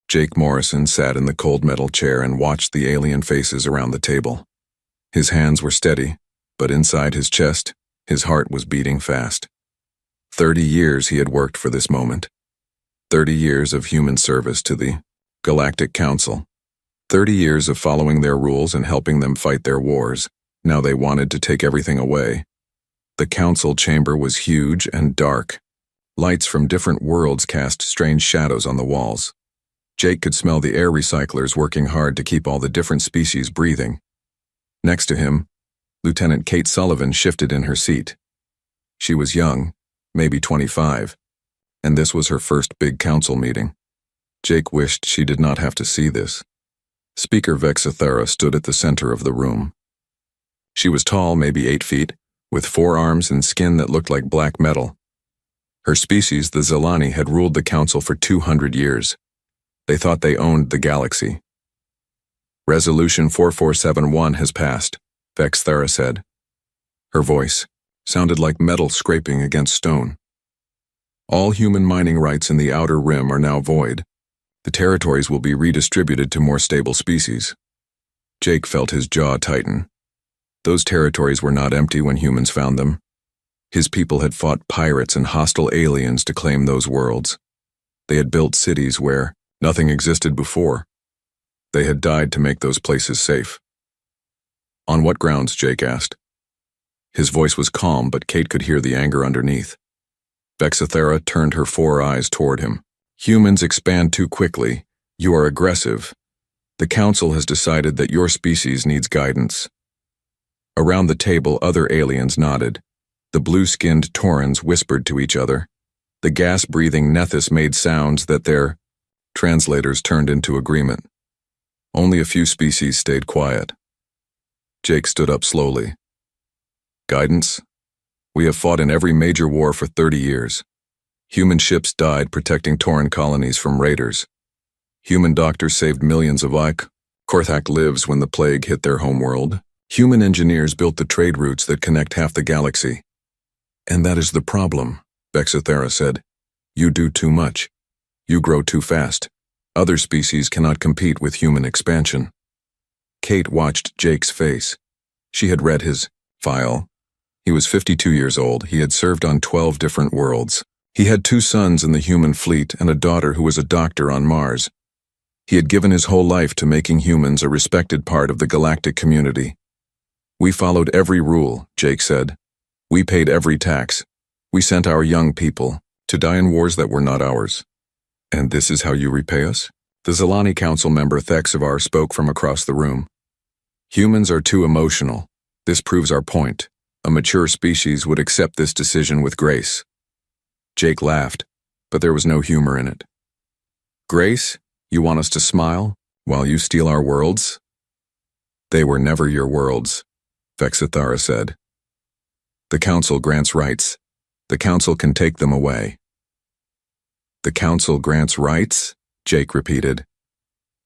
Jake Morrison sat in the cold metal chair and watched the alien faces around the table. His hands were steady, but inside his chest, his heart was beating fast. 30 years he had worked for this moment. 30 years of human service to the Galactic Council. 30 years of following their rules and helping them fight their wars. Now they wanted to take everything away. The council chamber was huge and dark. Lights from different worlds cast strange shadows on the walls. Jake could smell the air recyclers working hard to keep all the different species breathing. Next to him, Lieutenant Kate Sullivan shifted in her seat. She was young, maybe 25, and this was her first big council meeting. Jake wished she did not have to see this. Speaker Vexithera stood at the center of the room. She was tall, maybe 8 feet, with 4 arms and skin that looked like black metal. Her species, the Zilani, had ruled the council for 200 years. They thought they owned the galaxy. Resolution 4471 has passed, Vexithera said. Her voice sounded like metal scraping against stone. All human mining rights in the Outer Rim are now void. The territories will be redistributed to more stable species. Jake felt his jaw tighten. Those territories were not empty when humans found them. His people had fought pirates and hostile aliens to claim those worlds. They had built cities where nothing existed before. They had died to make those places safe. On what grounds? Jake asked. His voice was calm, but Kate could hear the anger underneath. Vexithera turned her 4 eyes toward him. Humans expand too quickly. You are aggressive. The council has decided that your species needs guidance. Around the table, other aliens nodded. The blue-skinned Taurans whispered to each other. The gas-breathing Nethys made sounds that their translators turned into agreement. Only a few species stayed quiet. Jake stood up slowly. Guidance? We have fought in every major war for 30 years. Human ships died protecting Tauran colonies from raiders. Human doctors saved millions of lives. Korthak lives when the plague hit their homeworld. Human engineers built the trade routes that connect half the galaxy. And that is the problem, Vexithera said. You do too much. You grow too fast. Other species cannot compete with human expansion. Kate watched Jake's face. She had read his file. He was 52 years old. He had served on 12 different worlds. He had 2 sons in the human fleet and a daughter who was a doctor on Mars. He had given his whole life to making humans a respected part of the galactic community. We followed every rule, Jake said. We paid every tax. We sent our young people to die in wars that were not ours. And this is how you repay us? The Zilani Council member Thexivar spoke from across the room. Humans are too emotional. This proves our point. A mature species would accept this decision with grace. Jake laughed, but there was no humor in it. Grace? You want us to smile while you steal our worlds? They were never your worlds, Vexithera said. The Council grants rights. The Council can take them away. The Council grants rights? Jake repeated.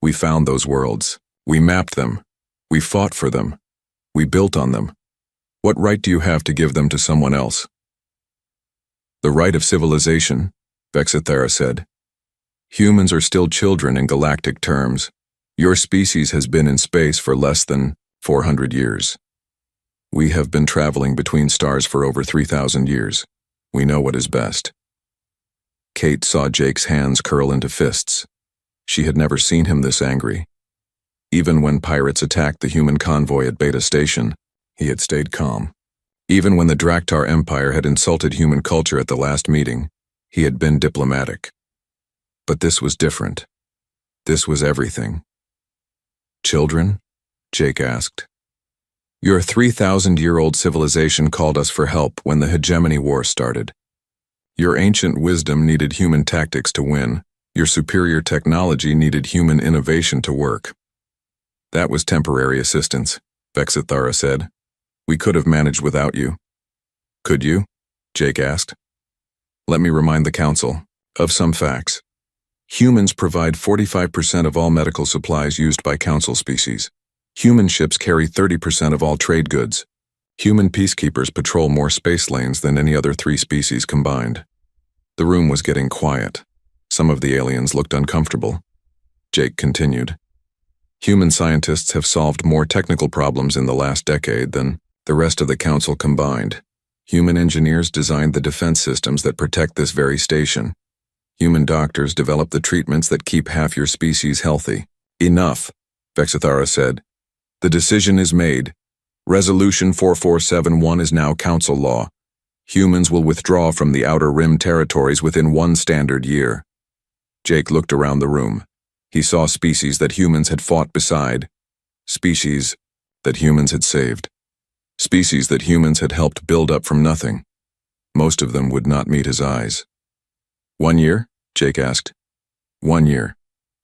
We found those worlds. We mapped them. We fought for them. We built on them. What right do you have to give them to someone else? The right of civilization, Vexithera said. Humans are still children in galactic terms. Your species has been in space for less than 400 years. We have been traveling between stars for over 3,000 years. We know what is best. Kate saw Jake's hands curl into fists. She had never seen him this angry. Even when pirates attacked the human convoy at Beta Station, he had stayed calm. Even when the Draktar Empire had insulted human culture at the last meeting, he had been diplomatic. But this was different. This was everything. Children? Jake asked. Your 3,000-year-old civilization called us for help when the Hegemony War started. Your ancient wisdom needed human tactics to win. Your superior technology needed human innovation to work. That was temporary assistance, Vexithera said. We could have managed without you. Could you? Jake asked. Let me remind the Council of some facts. Humans provide 45% of all medical supplies used by Council species. Human ships carry 30% of all trade goods. Human peacekeepers patrol more space lanes than any other 3 species combined. The room was getting quiet. Some of the aliens looked uncomfortable. Jake continued. Human scientists have solved more technical problems in the last decade than the rest of the council combined. Human engineers designed the defense systems that protect this very station. Human doctors developed the treatments that keep half your species healthy. Enough, Vexithara said. The decision is made. Resolution 4471 is now council law. Humans will withdraw from the Outer Rim territories within 1 standard year. Jake looked around the room. He saw species that humans had fought beside, species that humans had saved, species that humans had helped build up from nothing. Most of them would not meet his eyes. 1 year? Jake asked. 1 year,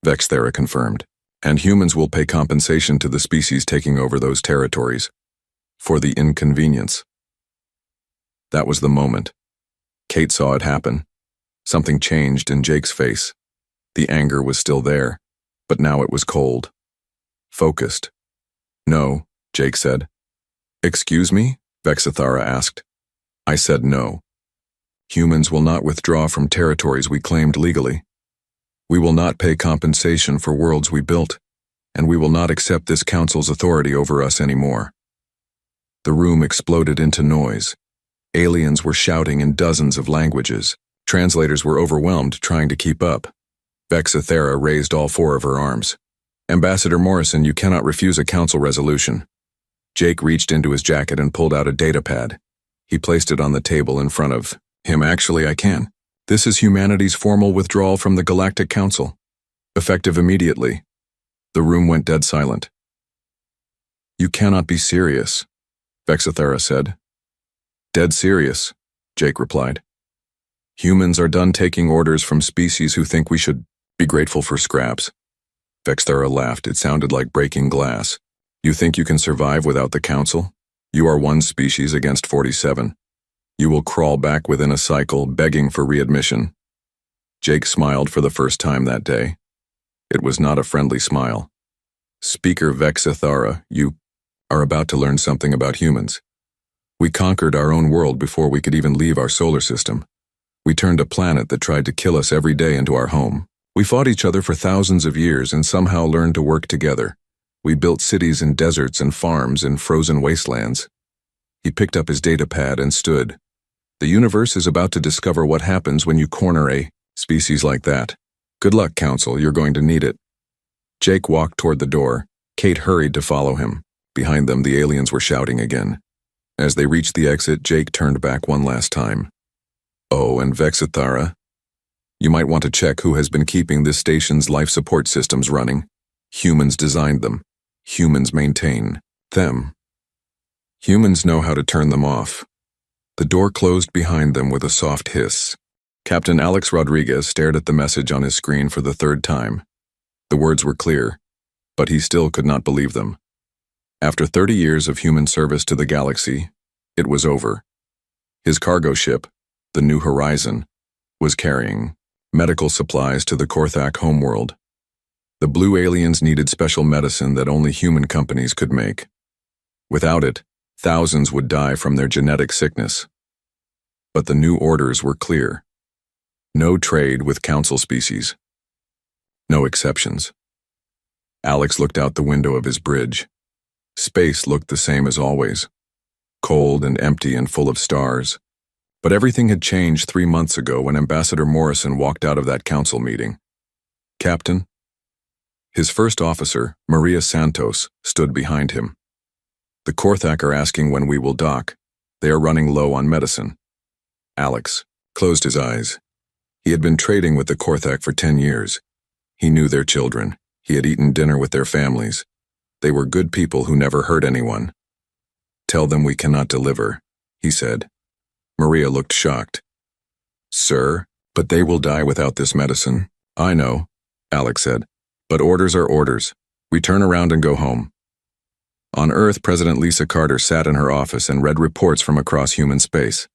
Vexithara confirmed, and humans will pay compensation to the species taking over those territories for the inconvenience. That was the moment. Kate saw it happen. Something changed in Jake's face. The anger was still there, but now it was cold. Focused. No, Jake said. Excuse me? Vexithara asked. I said no. Humans will not withdraw from territories we claimed legally. We will not pay compensation for worlds we built, and we will not accept this council's authority over us anymore. The room exploded into noise. Aliens were shouting in dozens of languages. Translators were overwhelmed trying to keep up. Vexithara raised all 4 of her arms. Ambassador Morrison, you cannot refuse a council resolution. Jake reached into his jacket and pulled out a datapad. He placed it on the table in front of him. Actually, I can. This is humanity's formal withdrawal from the Galactic Council. Effective immediately. The room went dead silent. You cannot be serious, Vexithara said. Dead serious, Jake replied. Humans are done taking orders from species who think we should be grateful for scraps. Vexithara laughed. It sounded like breaking glass. You think you can survive without the council? You are 1 species against 47. You will crawl back within a cycle, begging for readmission. Jake smiled for the first time that day. It was not a friendly smile. Speaker Vexithara, you are about to learn something about humans. We conquered our own world before we could even leave our solar system. We turned a planet that tried to kill us every day into our home. We fought each other for thousands of years and somehow learned to work together. We built cities in deserts and farms in frozen wastelands. He picked up his datapad and stood. The universe is about to discover what happens when you corner a species like that. Good luck, Council, you're going to need it. Jake walked toward the door. Kate hurried to follow him. Behind them, the aliens were shouting again. As they reached the exit, Jake turned back one last time. Oh, and Vexithara, you might want to check who has been keeping this station's life support systems running. Humans designed them. Humans maintain them. Humans know how to turn them off. The door closed behind them with a soft hiss. Captain Alex Rodriguez stared at the message on his screen for the 3rd time. The words were clear, but he still could not believe them. After 30 years of human service to the galaxy, it was over. His cargo ship, the New Horizon, was carrying medical supplies to the Korthak homeworld. The blue aliens needed special medicine that only human companies could make. Without it, thousands would die from their genetic sickness. But the new orders were clear. No trade with council species. No exceptions. Alex looked out the window of his bridge. Space looked the same as always. Cold and empty and full of stars. But everything had changed 3 months ago when Ambassador Morrison walked out of that council meeting. Captain? His first officer, Maria Santos, stood behind him. The Korthak are asking when we will dock. They are running low on medicine. Alex closed his eyes. He had been trading with the Korthak for 10 years. He knew their children. He had eaten dinner with their families. They were good people who never hurt anyone. Tell them we cannot deliver, he said. Maria looked shocked. Sir, but they will die without this medicine. I know, Alex said. But orders are orders. We turn around and go home. On Earth, President Lisa Carter sat in her office and read reports from across human space.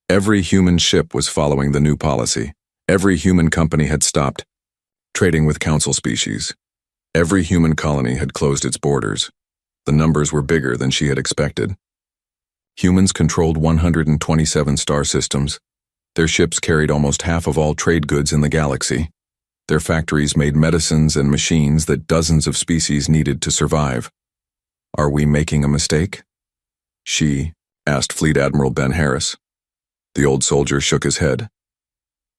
Every human ship was following the new policy. Every human company had stopped trading with council species. Every human colony had closed its borders. The numbers were bigger than she had expected. Humans controlled 127 star systems. Their ships carried almost half of all trade goods in the galaxy. Their factories made medicines and machines that dozens of species needed to survive. Are we making a mistake? She asked Fleet Admiral Ben Harris. The old soldier shook his head.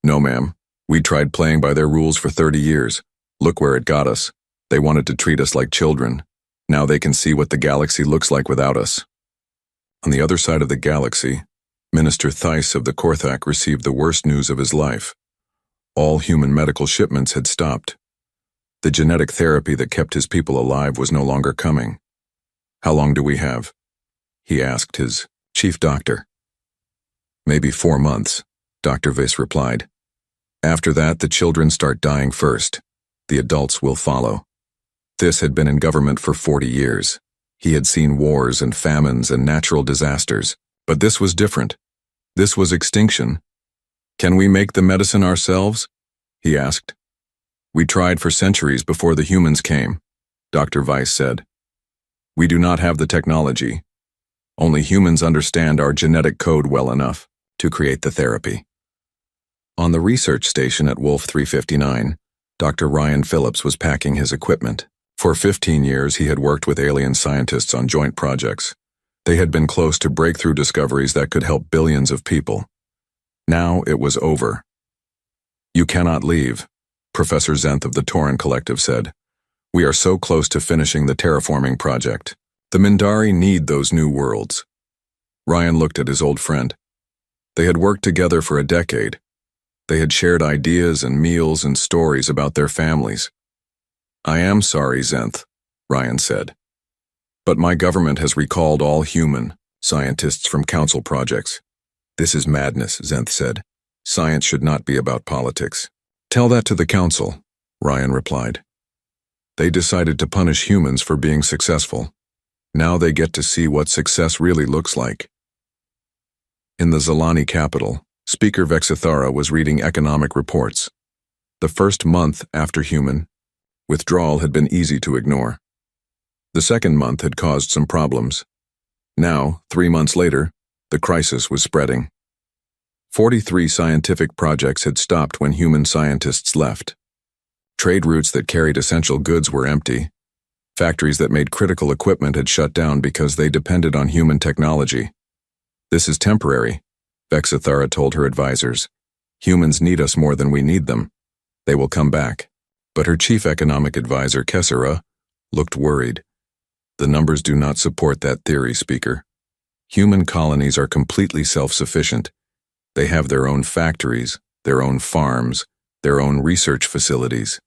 No, ma'am. We tried playing by their rules for 30 years. Look where it got us. They wanted to treat us like children. Now they can see what the galaxy looks like without us. On the other side of the galaxy, Minister Theiss of the Korthak received the worst news of his life. All human medical shipments had stopped. The genetic therapy that kept his people alive was no longer coming. How long do we have? He asked his chief doctor. Maybe 4 months, Dr. Vyss replied. After that, the children start dying first. The adults will follow. This had been in government for 40 years. He had seen wars and famines and natural disasters, but this was different. This was extinction. Can we make the medicine ourselves? He asked. We tried for centuries before the humans came, Dr. Vyss said. We do not have the technology. Only humans understand our genetic code well enough to create the therapy. On the research station at Wolf 359, Dr. Ryan Phillips was packing his equipment. For 15 years, he had worked with alien scientists on joint projects. They had been close to breakthrough discoveries that could help billions of people. Now it was over. You cannot leave, Professor Zenth of the Tauran Collective said. We are so close to finishing the terraforming project. The Mindari need those new worlds. Ryan looked at his old friend. They had worked together for a decade. They had shared ideas and meals and stories about their families. I am sorry, Zenth, Ryan said. But my government has recalled all human scientists from council projects. This is madness, Zenth said. Science should not be about politics. Tell that to the council, Ryan replied. They decided to punish humans for being successful. Now they get to see what success really looks like. In the Zalani capital, Speaker Vexithara was reading economic reports. The first month after human withdrawal had been easy to ignore. The second month had caused some problems. Now, 3 months later, the crisis was spreading. 43 scientific projects had stopped when human scientists left. Trade routes that carried essential goods were empty. Factories that made critical equipment had shut down because they depended on human technology. This is temporary, Vexithara told her advisors. Humans need us more than we need them. They will come back. But her chief economic advisor, Kessera, looked worried. The numbers do not support that theory, Speaker. Human colonies are completely self-sufficient. They have their own factories, their own farms, their own research facilities.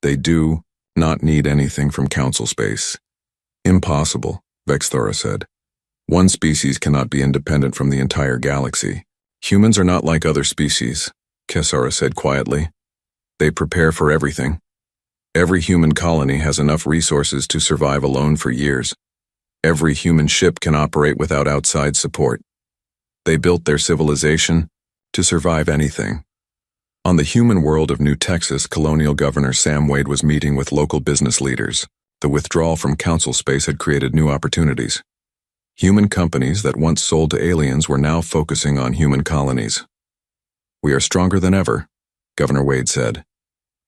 They do not need anything from council space. Impossible, Vexithara said. One species cannot be independent from the entire galaxy. Humans are not like other species, Kessera said quietly. They prepare for everything. Every human colony has enough resources to survive alone for years. Every human ship can operate without outside support. They built their civilization to survive anything. On the human world of New Texas, Colonial Governor Sam Wade was meeting with local business leaders. The withdrawal from council space had created new opportunities. Human companies that once sold to aliens were now focusing on human colonies. We are stronger than ever, Governor Wade said.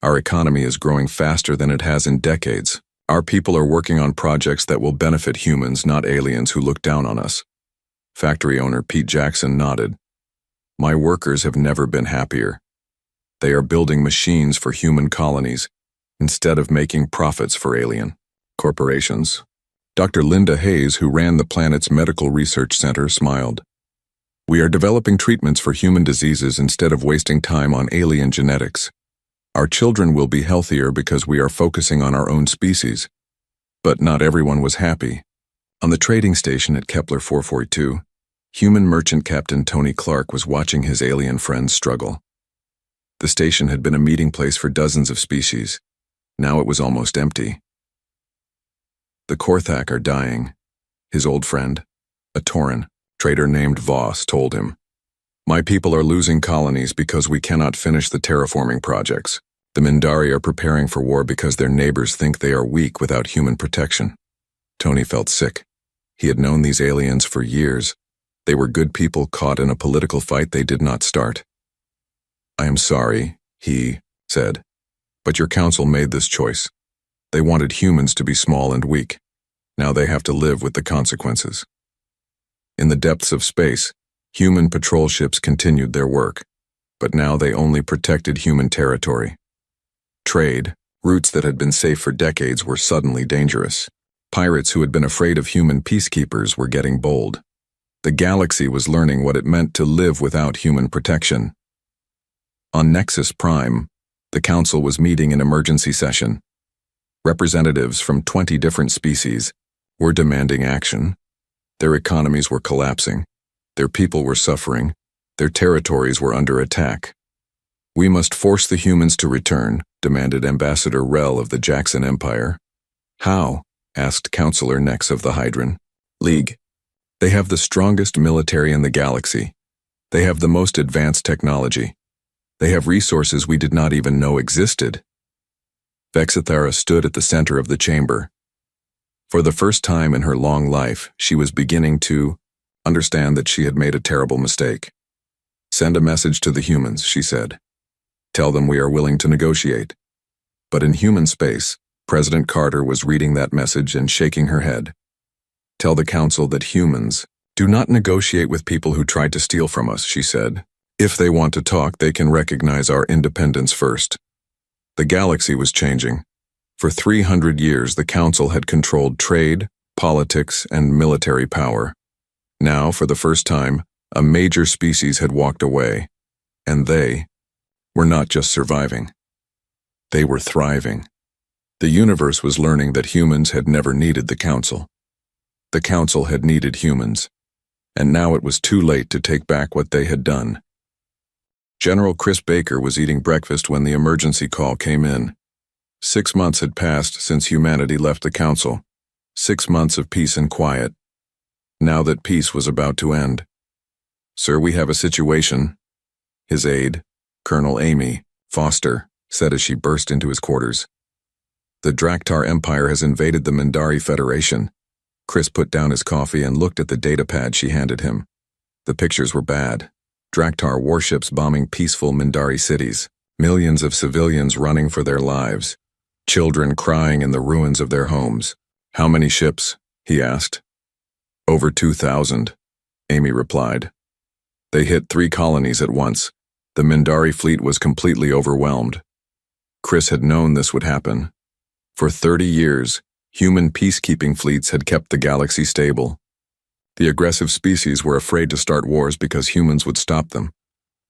Our economy is growing faster than it has in decades. Our people are working on projects that will benefit humans, not aliens who look down on us. Factory owner Pete Jackson nodded. My workers have never been happier. They are building machines for human colonies instead of making profits for alien corporations. Dr. Linda Hayes, who ran the planet's medical research center, smiled. We are developing treatments for human diseases instead of wasting time on alien genetics. Our children will be healthier because we are focusing on our own species. But not everyone was happy. On the trading station at Kepler 442, human merchant captain Tony Clark was watching his alien friends struggle. The station had been a meeting place for dozens of species. Now it was almost empty. The Korthak are dying, his old friend, a Tauran trader named Voss, told him. My people are losing colonies because we cannot finish the terraforming projects. The Mindari are preparing for war because their neighbors think they are weak without human protection. Tony felt sick. He had known these aliens for years. They were good people caught in a political fight they did not start. I am sorry, he said. But your council made this choice. They wanted humans to be small and weak. Now they have to live with the consequences. In the depths of space, human patrol ships continued their work, but now they only protected human territory. Trade, routes that had been safe for decades, were suddenly dangerous. Pirates who had been afraid of human peacekeepers were getting bold. The galaxy was learning what it meant to live without human protection. On Nexus Prime, the Council was meeting in emergency session. Representatives from 20 different species were demanding action. Their economies were collapsing. Their people were suffering. Their territories were under attack. "We must force the humans to return," demanded Ambassador Rel of the Jackson Empire. "How?" asked Counselor Nex of the Hydran. "League. They have the strongest military in the galaxy. They have the most advanced technology. They have resources we did not even know existed." Vexithara stood at the center of the chamber. For the first time in her long life, she was beginning to understand that she had made a terrible mistake. "Send a message to the humans," she said. "Tell them we are willing to negotiate." But in human space, President Carter was reading that message and shaking her head. "Tell the Council that humans do not negotiate with people who tried to steal from us," she said. "If they want to talk, they can recognize our independence first." The galaxy was changing. For 300 years, the Council had controlled trade, politics, and military power. Now, for the first time, a major species had walked away, and they were not just surviving. They were thriving. The universe was learning that humans had never needed the Council. The Council had needed humans, and now it was too late to take back what they had done. General Chris Baker was eating breakfast when the emergency call came in. 6 months had passed since humanity left the Council. 6 months of peace and quiet. Now that peace was about to end. "Sir, we have a situation," his aide, Colonel Amy Foster, said as she burst into his quarters. "The Draktar Empire has invaded the Mindari Federation." Chris put down his coffee and looked at the datapad she handed him. The pictures were bad. Draktar warships bombing peaceful Mindari cities. Millions of civilians running for their lives. Children crying in the ruins of their homes. "How many ships?" he asked. "Over 2,000, Amy replied. "They hit 3 colonies at once. The Mindari fleet was completely overwhelmed." Chris had known this would happen. For 30 years, human peacekeeping fleets had kept the galaxy stable. The aggressive species were afraid to start wars because humans would stop them.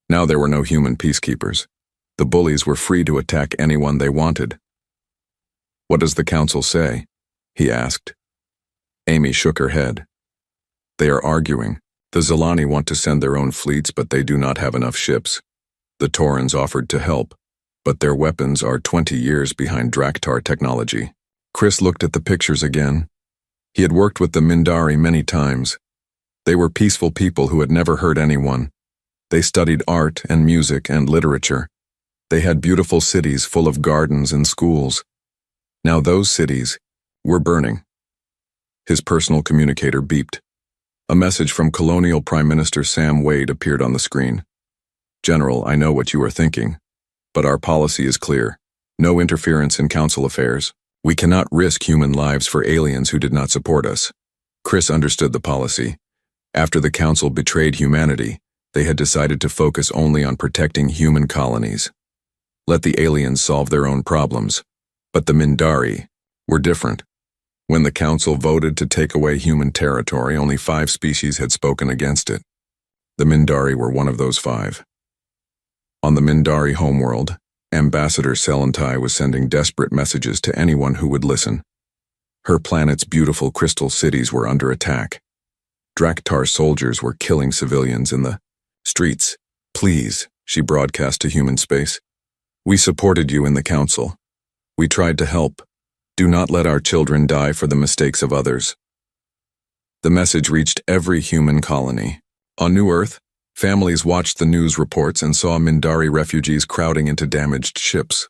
Now there were no human peacekeepers. The bullies were free to attack anyone they wanted. "What does the Council say?" he asked. Amy shook her head. "They are arguing. The Zilani want to send their own fleets, but they do not have enough ships. The Taurans offered to help, but their weapons are 20 years behind Draktar technology." Chris looked at the pictures again. He had worked with the Mindari many times. They were peaceful people who had never hurt anyone. They studied art and music and literature. They had beautiful cities full of gardens and schools. Now those cities were burning. His personal communicator beeped. A message from Colonial Prime Minister Sam Wade appeared on the screen. "General, I know what you are thinking, but our policy is clear. No interference in Council affairs. We cannot risk human lives for aliens who did not support us." Chris understood the policy. After the Council betrayed humanity, they had decided to focus only on protecting human colonies. Let the aliens solve their own problems. But the Mindari were different. When the Council voted to take away human territory, only 5 species had spoken against it. The Mindari were one of those 5. On the Mindari homeworld, Ambassador Selentai was sending desperate messages to anyone who would listen. Her planet's beautiful crystal cities were under attack. Draktar soldiers were killing civilians in the streets. "Please," she broadcast to human space. "We supported you in the Council. We tried to help. Do not let our children die for the mistakes of others." The message reached every human colony. On New Earth, families watched the news reports and saw Mindari refugees crowding into damaged ships.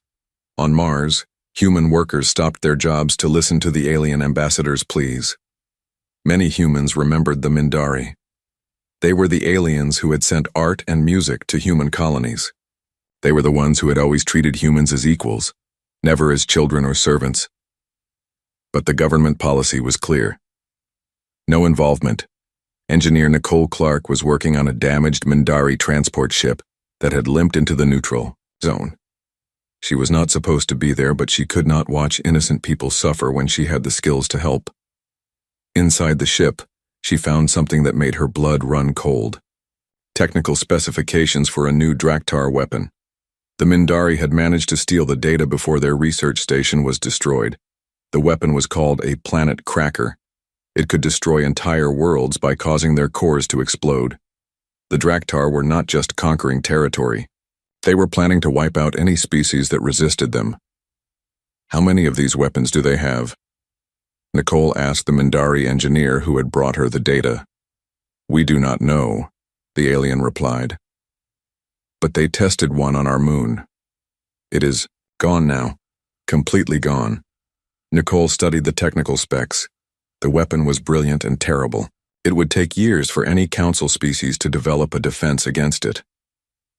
On Mars, human workers stopped their jobs to listen to the alien ambassador's pleas. Many humans remembered the Mindari. They were the aliens who had sent art and music to human colonies. They were the ones who had always treated humans as equals. never as children or servants. But the government policy was clear. No involvement. Engineer Nicole Clark was working on a damaged Mindari transport ship that had limped into the neutral zone. She was not supposed to be there, but she could not watch innocent people suffer when she had the skills to help. Inside the ship, she found something that made her blood run cold. Technical specifications for a new Draktar weapon. The Mindari had managed to steal the data before their research station was destroyed. The weapon was called a planet cracker. It could destroy entire worlds by causing their cores to explode. The Draktar were not just conquering territory. They were planning to wipe out any species that resisted them. How many of these weapons do they have? Nicole asked the Mindari engineer who had brought her the data. We do not know, the alien replied. But they tested one on our moon. It is gone now, completely gone. Nicole studied the technical specs. The weapon was brilliant and terrible. It would take years for any council species to develop a defense against it.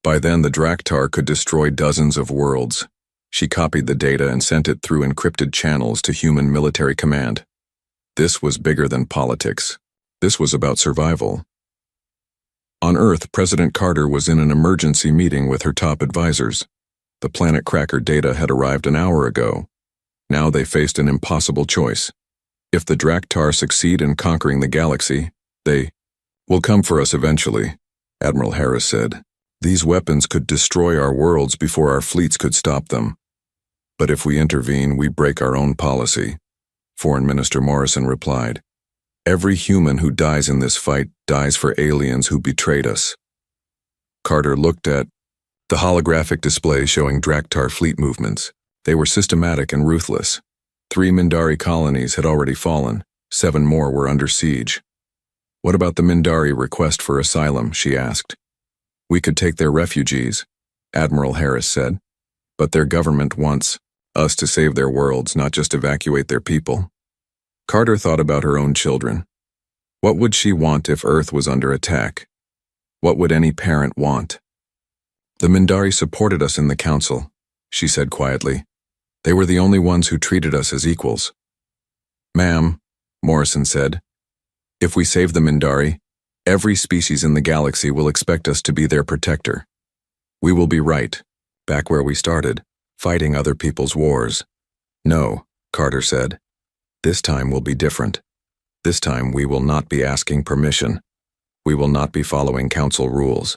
By then, the Draktar could destroy dozens of worlds. She copied the data and sent it through encrypted channels to human military command. This was bigger than politics. This was about survival. On Earth, President Carter was in an emergency meeting with her top advisors. The planet cracker data had arrived an hour ago. Now they faced an impossible choice. If the Draktar succeed in conquering the galaxy, they will come for us eventually, Admiral Harris said. These weapons could destroy our worlds before our fleets could stop them. But if we intervene, we break our own policy, Foreign Minister Morrison replied. Every human who dies in this fight dies for aliens who betrayed us. Carter looked at the holographic display showing Draktar fleet movements. They were systematic and ruthless. 3 Mindari colonies had already fallen. 7 more were under siege. What about the Mindari request for asylum, she asked. We could take their refugees, Admiral Harris said. But their government wants us to save their worlds, not just evacuate their people. Carter thought about her own children. What would she want if Earth was under attack? What would any parent want? The Mindari supported us in the council, she said quietly. They were the only ones who treated us as equals. Ma'am, Morrison said, if we save the Mindari, every species in the galaxy will expect us to be their protector. We will be right, back where we started, fighting other people's wars. No, Carter said. This time will be different. This time we will not be asking permission. We will not be following council rules.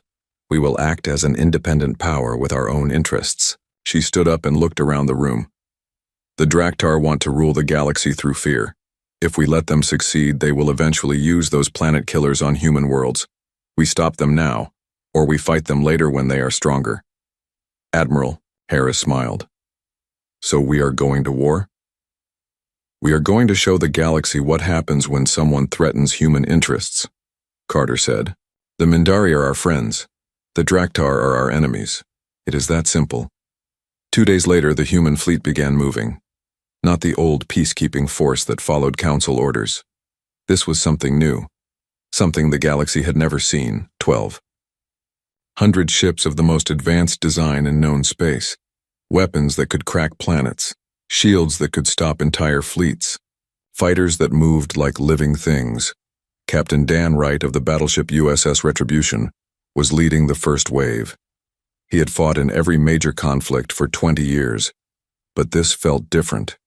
We will act as an independent power with our own interests. She stood up and looked around the room. The Draktar want to rule the galaxy through fear. If we let them succeed, they will eventually use those planet killers on human worlds. We stop them now, or we fight them later when they are stronger. Admiral, Harris smiled. So we are going to war? We are going to show the galaxy what happens when someone threatens human interests, Carter said. The Mindari are our friends. The Draktar are our enemies. It is that simple. 2 days later, the human fleet began moving. Not the old peacekeeping force that followed council orders. This was something new. Something the galaxy had never seen. 1,200 ships of the most advanced design in known space. Weapons that could crack planets. Shields that could stop entire fleets. Fighters that moved like living things. Captain Dan Wright of the battleship USS Retribution was leading the first wave. He had fought in every major conflict for 20 years, but this felt different.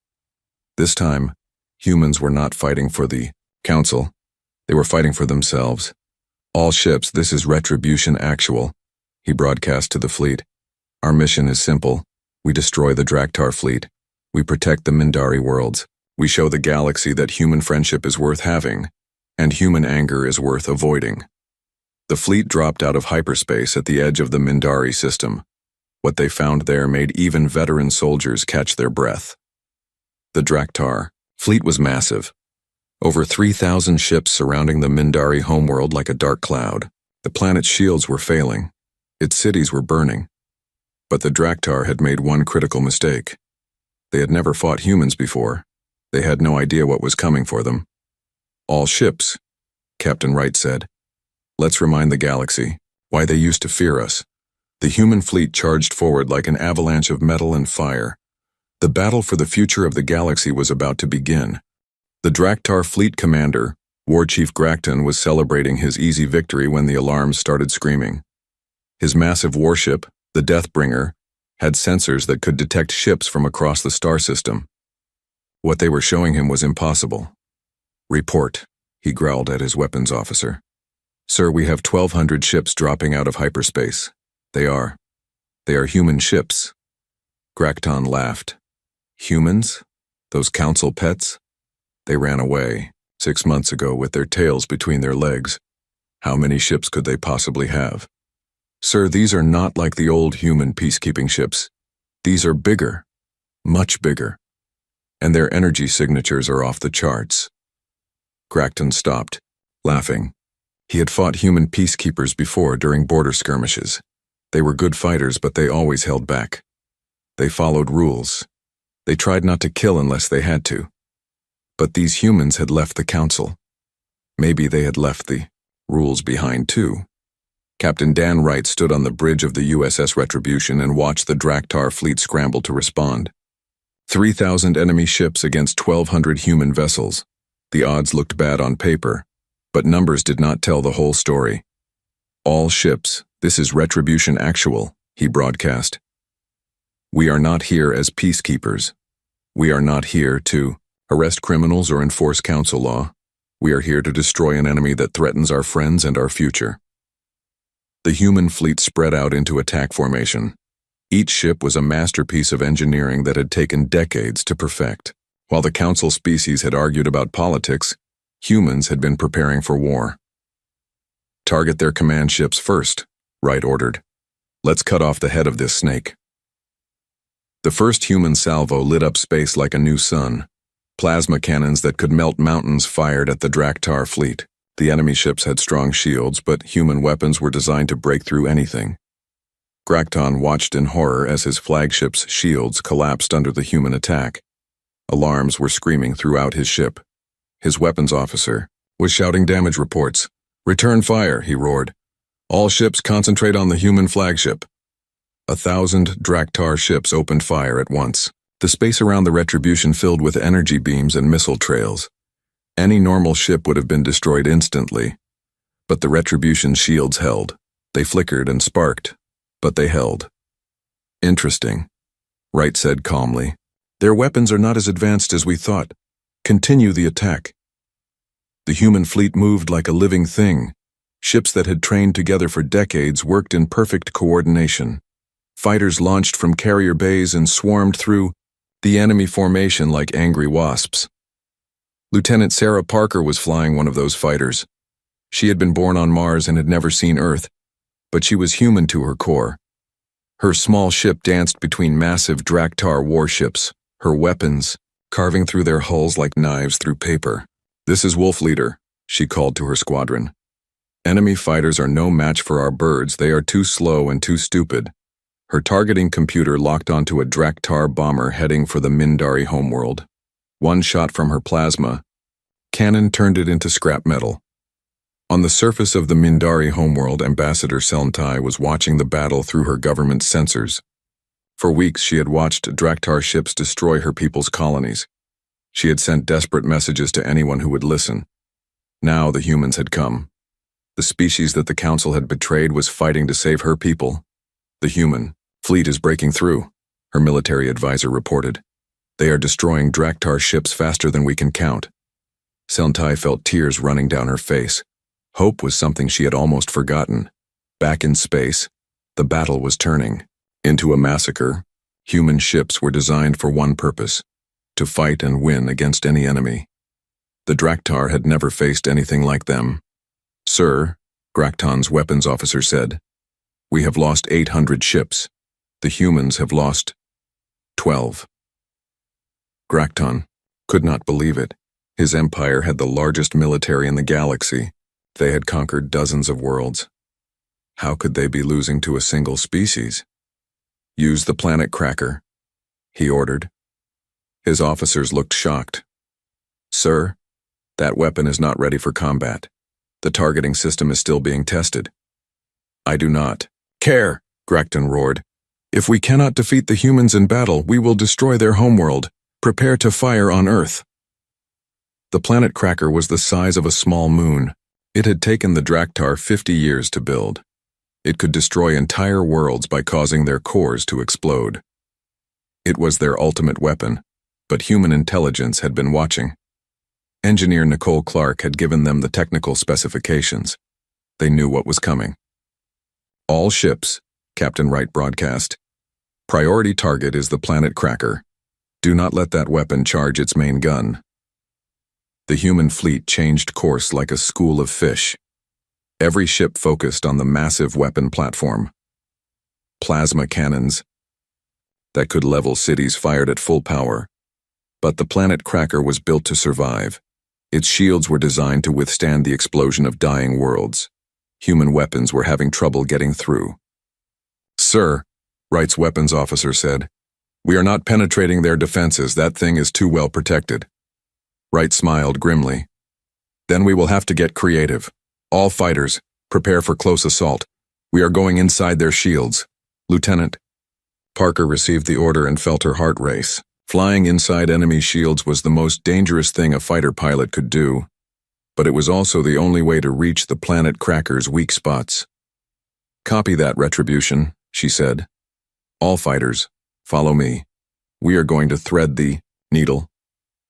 This time, humans were not fighting for the council. They were fighting for themselves. All ships, this is Retribution Actual, he broadcast to the fleet. Our mission is simple. We destroy the Draktar fleet. We protect the Mindari worlds. We show the galaxy that human friendship is worth having, and human anger is worth avoiding. The fleet dropped out of hyperspace at the edge of the Mindari system. What they found there made even veteran soldiers catch their breath. The Draktar fleet was massive. Over 3,000 ships surrounding the Mindari homeworld like a dark cloud. The planet's shields were failing. Its cities were burning. But the Draktar had made one critical mistake. They had never fought humans before. They had no idea what was coming for them. All ships, Captain Wright said. Let's remind the galaxy why they used to fear us. The human fleet charged forward like an avalanche of metal and fire. The battle for the future of the galaxy was about to begin. The Draktar fleet commander, War Chief Grakton, was celebrating his easy victory when the alarms started screaming. His massive warship, the Deathbringer, had sensors that could detect ships from across the star system. What they were showing him was impossible. "Report," he growled at his weapons officer. "Sir, we have 1,200 ships dropping out of hyperspace. They are human ships." Grakton laughed. "Humans? Those council pets? They ran away 6 months ago with their tails between their legs. How many ships could they possibly have? Sir, these are not like the old human peacekeeping ships. These are bigger, much bigger, and their energy signatures are off the charts." Grakton stopped, laughing. He had fought human peacekeepers before during border skirmishes. They were good fighters, but they always held back. They followed rules. They tried not to kill unless they had to. But these humans had left the council. Maybe they had left the rules behind too. Captain Dan Wright stood on the bridge of the USS Retribution and watched the Draktar fleet scramble to respond. 3,000 enemy ships against 1,200 human vessels. The odds looked bad on paper, but numbers did not tell the whole story. "All ships, this is Retribution Actual," he broadcast. "We are not here as peacekeepers. We are not here to arrest criminals or enforce council law. We are here to destroy an enemy that threatens our friends and our future." The human fleet spread out into attack formation. Each ship was a masterpiece of engineering that had taken decades to perfect. While the council species had argued about politics, humans had been preparing for war. "Target their command ships first," Wright ordered. "Let's cut off the head of this snake." The first human salvo lit up space like a new sun. Plasma cannons that could melt mountains fired at the Draktar fleet. The enemy ships had strong shields, but human weapons were designed to break through anything. Grakton watched in horror as his flagship's shields collapsed under the human attack. Alarms were screaming throughout his ship. His weapons officer was shouting damage reports. "Return fire," he roared. "All ships concentrate on the human flagship." 1,000 Draktar ships opened fire at once. The space around the Retribution filled with energy beams and missile trails. Any normal ship would have been destroyed instantly. But the Retribution's shields held. They flickered and sparked, but they held. "Interesting," Wright said calmly. "Their weapons are not as advanced as we thought. Continue the attack." The human fleet moved like a living thing. Ships that had trained together for decades worked in perfect coordination. Fighters launched from carrier bays and swarmed through the enemy formation like angry wasps. Lieutenant Sarah Parker was flying one of those fighters. She had been born on Mars and had never seen Earth, but she was human to her core. Her small ship danced between massive Draktar warships, her weapons carving through their hulls like knives through paper. "This is Wolf Leader," she called to her squadron. "Enemy fighters are no match for our birds. They are too slow and too stupid." Her targeting computer locked onto a Draktar bomber heading for the Mindari homeworld. One shot from her plasma cannon turned it into scrap metal. On the surface of the Mindari homeworld, Ambassador Selntai was watching the battle through her government sensors. For weeks she had watched Draktar ships destroy her people's colonies. She had sent desperate messages to anyone who would listen. Now the humans had come. The species that the council had betrayed was fighting to save her people. "The human fleet is breaking through," her military advisor reported. "They are destroying Draktar ships faster than we can count." Selntai felt tears running down her face. Hope was something she had almost forgotten. Back in space, the battle was turning into a massacre. Human ships were designed for one purpose: to fight and win against any enemy. The Draktar had never faced anything like them. "Sir," Grakton's weapons officer said, "we have lost 800 ships. The humans have lost 12. Grakton could not believe it. His empire had the largest military in the galaxy. They had conquered dozens of worlds. How could they be losing to a single species? "Use the planet cracker," he ordered. His officers looked shocked. "Sir, that weapon is not ready for combat. The targeting system is still being tested." "I do not care," Grakton roared. If we cannot defeat the humans in battle, we will destroy their homeworld. Prepare to fire on Earth. The planet Cracker was the size of a small moon. It had taken the Draktar 50 years to build. It could destroy entire worlds by causing their cores to explode. It was their ultimate weapon, but human intelligence had been watching. Engineer Nicole Clark had given them the technical specifications. They knew what was coming. All ships, Captain Wright broadcast. Priority target is the planet Cracker. Do not let that weapon charge its main gun. The human fleet changed course like a school of fish. Every ship focused on the massive weapon platform. Plasma cannons that could level cities fired at full power. But the planet Cracker was built to survive. Its shields were designed to withstand the explosion of dying worlds. Human weapons were having trouble getting through. "Sir," Wright's weapons officer said, "we are not penetrating their defenses. That thing is too well protected." Wright smiled grimly. "Then we will have to get creative. All fighters, prepare for close assault. We are going inside their shields." "Lieutenant." Parker received the order and felt her heart race. Flying inside enemy shields was the most dangerous thing a fighter pilot could do, but it was also the only way to reach the planet Cracker's weak spots. "Copy that, Retribution," she said. "All fighters, follow me. We are going to thread the needle."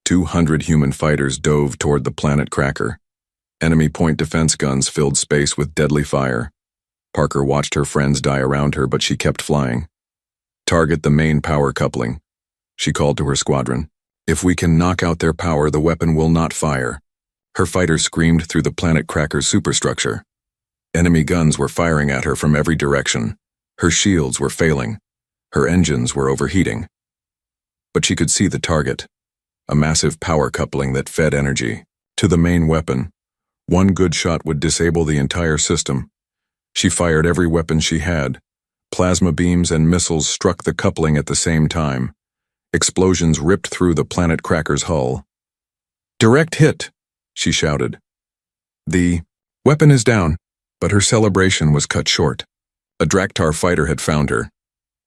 200 human fighters dove toward the planet Cracker. Enemy point defense guns filled space with deadly fire. Parker watched her friends die around her, but she kept flying. "Target the main power coupling," she called to her squadron. "If we can knock out their power, the weapon will not fire." Her fighters screamed through the planet Cracker's superstructure. Enemy guns were firing at her from every direction. Her shields were failing. Her engines were overheating. But she could see the target, a massive power coupling that fed energy to the main weapon. One good shot would disable the entire system. She fired every weapon she had. Plasma beams and missiles struck the coupling at the same time. Explosions ripped through the planet Cracker's hull. "Direct hit," she shouted. "The weapon is down," but her celebration was cut short. A Draktar fighter had found her.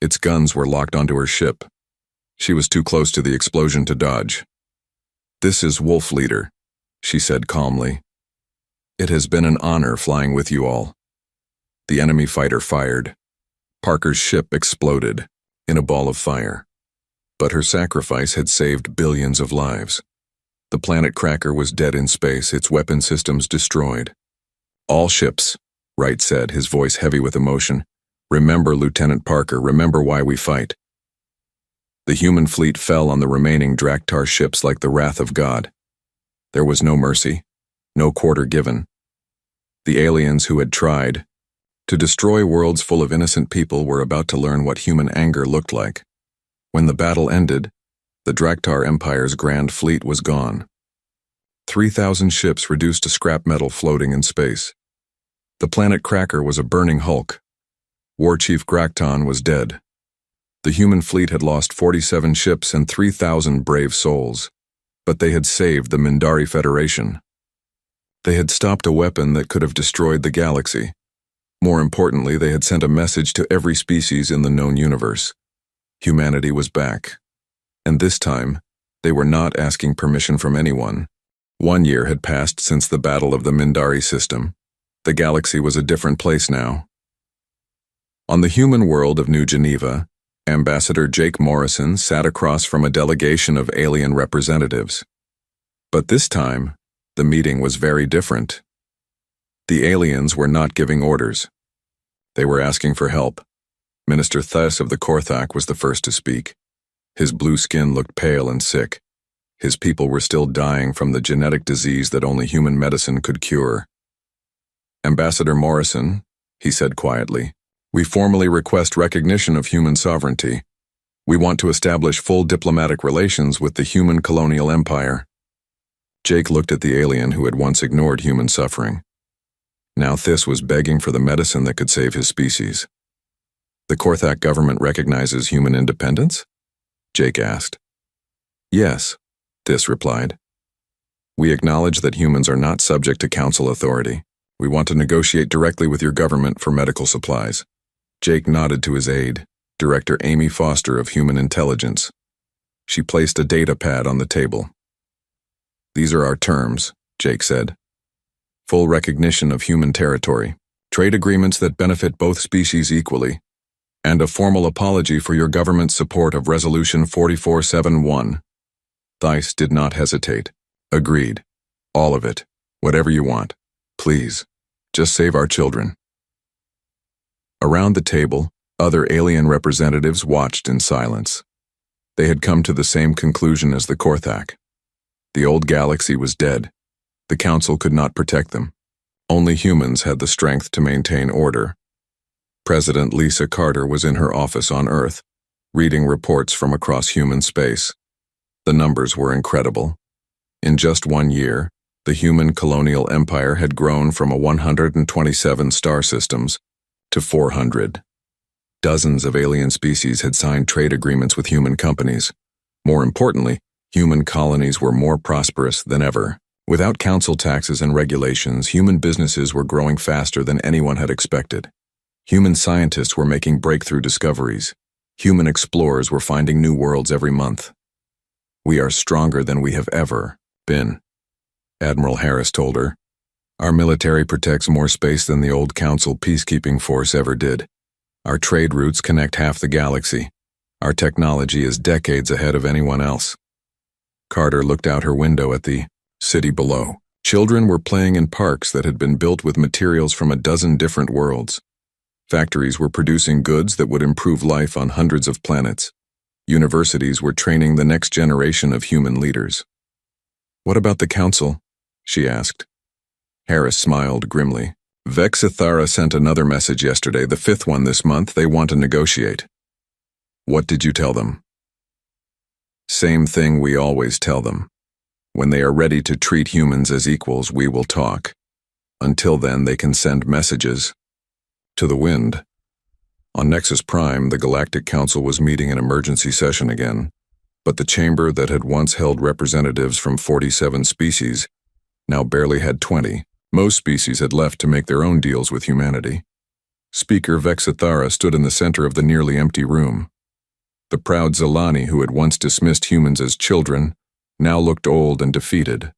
Its guns were locked onto her ship. She was too close to the explosion to dodge. "This is Wolf Leader," she said calmly. "It has been an honor flying with you all." The enemy fighter fired. Parker's ship exploded in a ball of fire. But her sacrifice had saved billions of lives. The planet Cracker was dead in space, its weapon systems destroyed. "All ships," Wright said, his voice heavy with emotion. "Remember, Lieutenant Parker, remember why we fight." The human fleet fell on the remaining Draktar ships like the wrath of God. There was no mercy, no quarter given. The aliens who had tried to destroy worlds full of innocent people were about to learn what human anger looked like. When the battle ended, the Draktar Empire's grand fleet was gone. 3,000 ships reduced to scrap metal floating in space. The planet Cracker was a burning hulk. War Chief Grakton was dead. The human fleet had lost 47 ships and 3,000 brave souls, but they had saved the Mindari Federation. They had stopped a weapon that could have destroyed the galaxy. More importantly, they had sent a message to every species in the known universe. Humanity was back. And this time, they were not asking permission from anyone. 1 year had passed since the battle of the Mindari system. The galaxy was a different place now. On the human world of New Geneva, Ambassador Jake Morrison sat across from a delegation of alien representatives. But this time, the meeting was very different. The aliens were not giving orders. They were asking for help. Minister Thess of the Korthak was the first to speak. His blue skin looked pale and sick. His people were still dying from the genetic disease that only human medicine could cure. "Ambassador Morrison," he said quietly, "we formally request recognition of human sovereignty. We want to establish full diplomatic relations with the human colonial empire." Jake looked at the alien who had once ignored human suffering. Now Thess was begging for the medicine that could save his species. "The Korthak government recognizes human independence?" Jake asked. "Yes," Thess replied. "We acknowledge that humans are not subject to council authority. We want to negotiate directly with your government for medical supplies." Jake nodded to his aide. Director Amy Foster of Human Intelligence. She placed a data pad on the table. "These are our terms," Jake said. "Full recognition of human territory, trade agreements that benefit both species equally, and a formal apology for your government's support of Resolution 4471. Theiss did not hesitate. "Agreed. All of it. Whatever you want. Please. Just save our children." Around the table, other alien representatives watched in silence. They had come to the same conclusion as the Korthak. The old galaxy was dead. The Council could not protect them. Only humans had the strength to maintain order. President Lisa Carter was in her office on Earth, reading reports from across human space. The numbers were incredible. In just 1 year, the human colonial empire had grown from 127 star systems to 400. Dozens of alien species had signed trade agreements with human companies. More importantly, human colonies were more prosperous than ever. Without council taxes and regulations, human businesses were growing faster than anyone had expected. Human scientists were making breakthrough discoveries. Human explorers were finding new worlds every month. "We are stronger than we have ever been," Admiral Harris told her. "Our military protects more space than the old Council peacekeeping force ever did. Our trade routes connect half the galaxy. Our technology is decades ahead of anyone else." Carter looked out her window at the city below. Children were playing in parks that had been built with materials from a dozen different worlds. Factories were producing goods that would improve life on hundreds of planets. Universities were training the next generation of human leaders. "What about the Council?" she asked. Harris smiled grimly. "Vexithara sent another message yesterday, the 5th one this month. They want to negotiate." "What did you tell them?" "Same thing we always tell them. When they are ready to treat humans as equals, we will talk. Until then, they can send messages to the wind." On Nexus Prime, the Galactic Council was meeting in emergency session again, but the chamber that had once held representatives from 47 species now barely had 20. Most species had left to make their own deals with humanity. Speaker Vexithara stood in the center of the nearly empty room. The proud Zilani, who had once dismissed humans as children, now looked old and defeated.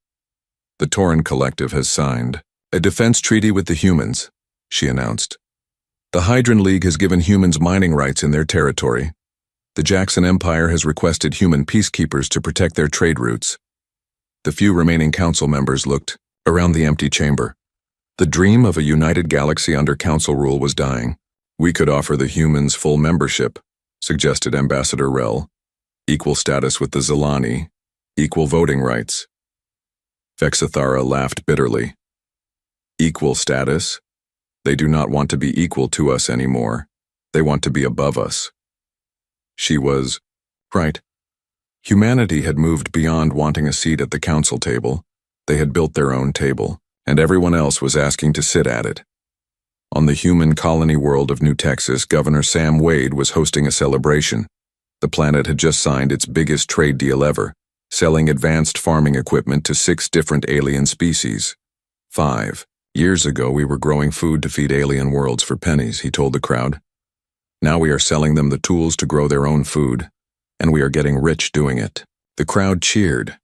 "The Tauran Collective has signed a defense treaty with the humans," she announced. "The Hydron League has given humans mining rights in their territory. The Jackson Empire has requested human peacekeepers to protect their trade routes." The few remaining council members looked around the empty chamber. The dream of a united galaxy under council rule was dying. "We could offer the humans full membership," suggested Ambassador Rel. "Equal status with the Zilani. Equal voting rights." Vexithara laughed bitterly. "Equal status? They do not want to be equal to us anymore. They want to be above us." She was right. Humanity had moved beyond wanting a seat at the council table. They had built their own table, and everyone else was asking to sit at it. On the human colony world of New Texas, Governor Sam Wade was hosting a celebration. The planet had just signed its biggest trade deal ever, selling advanced farming equipment to 6 different alien species. 5 years ago, we were growing food to feed alien worlds for pennies, he told the crowd. Now we are selling them the tools to grow their own food, and we are getting rich doing it. The crowd cheered.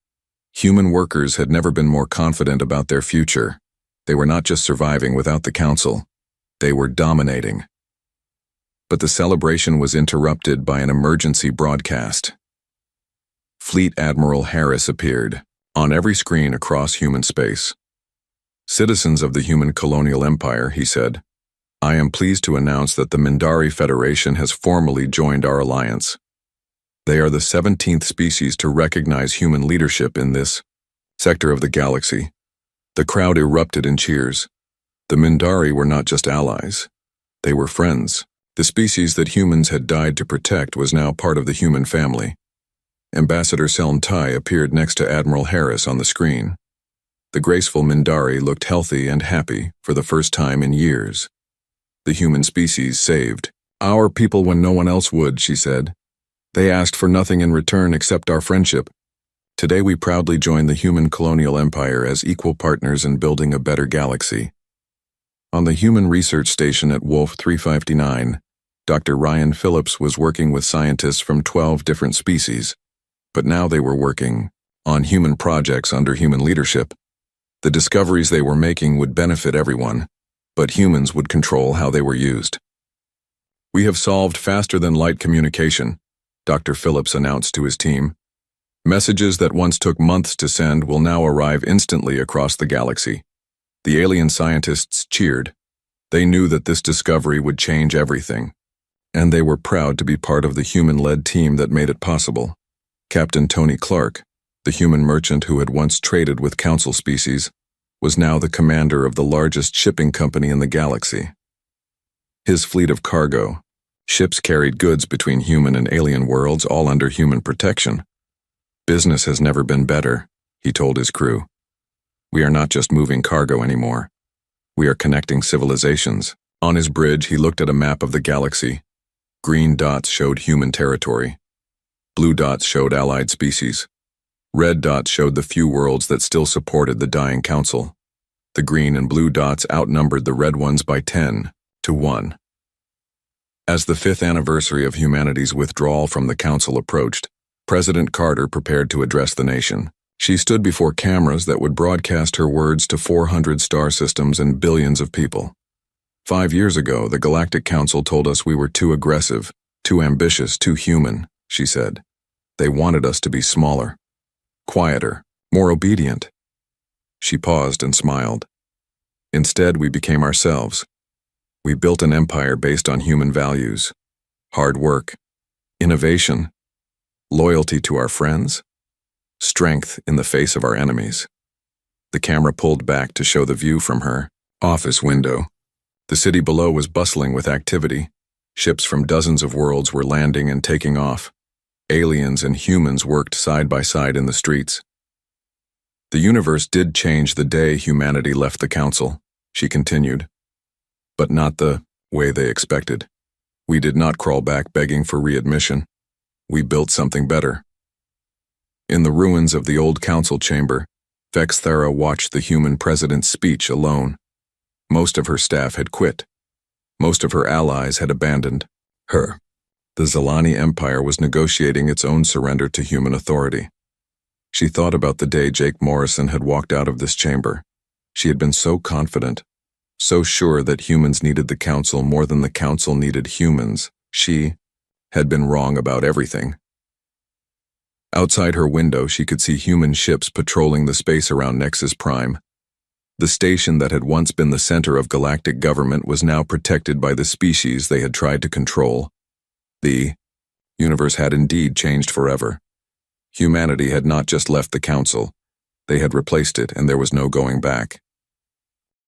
Human workers had never been more confident about their future. They were not just surviving without the council. They were dominating. But the celebration was interrupted by an emergency broadcast. Fleet Admiral Harris appeared, on every screen across human space. "Citizens of the human colonial empire," he said, "I am pleased to announce that the Mindari Federation has formally joined our alliance. They are the 17th species to recognize human leadership in this sector of the galaxy." The crowd erupted in cheers. The Mindari were not just allies. They were friends. The species that humans had died to protect was now part of the human family. Ambassador Selm Tai appeared next to Admiral Harris on the screen. The graceful Mindari looked healthy and happy for the first time in years. The human species saved our people when no one else would, she said. They asked for nothing in return except our friendship. Today we proudly join the human colonial empire as equal partners in building a better galaxy. On the human research station at Wolf 359, Dr. Ryan Phillips was working with scientists from 12 different species, but now they were working on human projects under human leadership. The discoveries they were making would benefit everyone, but humans would control how they were used. "We have solved faster-than-light communication," Dr. Phillips announced to his team. "Messages that once took months to send will now arrive instantly across the galaxy." The alien scientists cheered. They knew that this discovery would change everything, and they were proud to be part of the human-led team that made it possible. Captain Tony Clark, the human merchant who had once traded with council species, was now the commander of the largest shipping company in the galaxy. His fleet of cargo, ships carried goods between human and alien worlds, all under human protection. "Business has never been better," he told his crew. "We are not just moving cargo anymore. We are connecting civilizations." On his bridge, he looked at a map of the galaxy. Green dots showed human territory. Blue dots showed allied species. Red dots showed the few worlds that still supported the dying council. The green and blue dots outnumbered the red ones by 10 to 1. As the 5th anniversary of humanity's withdrawal from the council approached, President Carter prepared to address the nation. She stood before cameras that would broadcast her words to 400 star systems and billions of people. "5 years ago, the Galactic Council told us we were too aggressive, too ambitious, too human," she said. "They wanted us to be smaller, quieter, more obedient." She paused and smiled. "Instead, we became ourselves. We built an empire based on human values, hard work, innovation, loyalty to our friends, strength in the face of our enemies." The camera pulled back to show the view from her office window. The city below was bustling with activity. Ships from dozens of worlds were landing and taking off. Aliens and humans worked side by side in the streets. "The universe did change the day humanity left the council," she continued, "but not the way they expected. We did not crawl back begging for readmission. We built something better." In the ruins of the old council chamber, Vexthara watched the human president's speech alone. Most of her staff had quit. Most of her allies had abandoned her. The Zalani Empire was negotiating its own surrender to human authority. She thought about the day Jake Morrison had walked out of this chamber. She had been so confident, so sure that humans needed the council more than the council needed humans. She had been wrong about everything. Outside her window, she could see human ships patrolling the space around Nexus Prime. The station that had once been the center of galactic government was now protected by the species they had tried to control. The universe had indeed changed forever. Humanity had not just left the council. They had replaced it, and there was no going back.